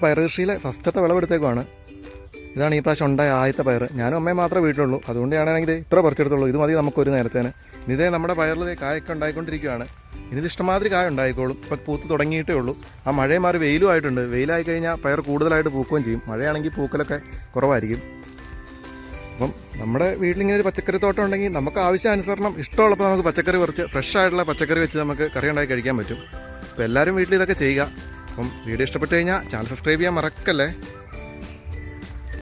പയർ കൃഷിയിലെ ഫസ്റ്റത്തെ വിളവെടുത്തേക്കുവാണ്. ഇതാണ് ഈ പ്രാവശ്യം ഉണ്ടായ ആദ്യത്തെ പയർ. ഞാനും അമ്മയും മാത്രമേ വീട്ടിലുള്ളൂ, അതുകൊണ്ടാണെങ്കിൽ ഇത് ഇത്ര പറിച്ചെടുത്തുള്ളൂ. ഇത് മതി നമുക്കൊരു നേരത്തേന്. ഇതേ നമ്മുടെ പയറിൽ കായൊക്കെ ഉണ്ടായിക്കൊണ്ടിരിക്കുകയാണ്. ഇനിത് ഇഷ്ടമാതിരി കായ ഉണ്ടായിക്കോളും. ഇപ്പം പൂത്ത് തുടങ്ങിയിട്ടേ ഉള്ളൂ. ആ മഴയും മാറി വെയിലും ആയിട്ടുണ്ട്. വെയിലായി കഴിഞ്ഞാൽ പയർ കൂടുതലായിട്ട് പൂക്കുകയും ചെയ്യും. മഴയാണെങ്കിൽ പൂക്കലൊക്കെ കുറവായിരിക്കും. അപ്പം നമ്മുടെ വീട്ടിലിങ്ങനെ ഒരു പച്ചക്കറി തോട്ടം ഉണ്ടെങ്കിൽ നമുക്ക് ആവശ്യാനുസരണം ഇഷ്ടമുള്ളപ്പോൾ നമുക്ക് പച്ചക്കറി കുറച്ച് ഫ്രഷ് ആയിട്ടുള്ള പച്ചക്കറി വെച്ച് നമുക്ക് കറി ഉണ്ടാക്കി കഴിക്കാൻ പറ്റും. അപ്പോൾ എല്ലാവരും വീട്ടിൽ ഇതൊക്കെ ചെയ്യുക. അപ്പം വീഡിയോ ഇഷ്ടപ്പെട്ട് കഴിഞ്ഞാൽ ചാനൽ സബ്സ്ക്രൈബ് ചെയ്യാൻ മറക്കല്ലേ.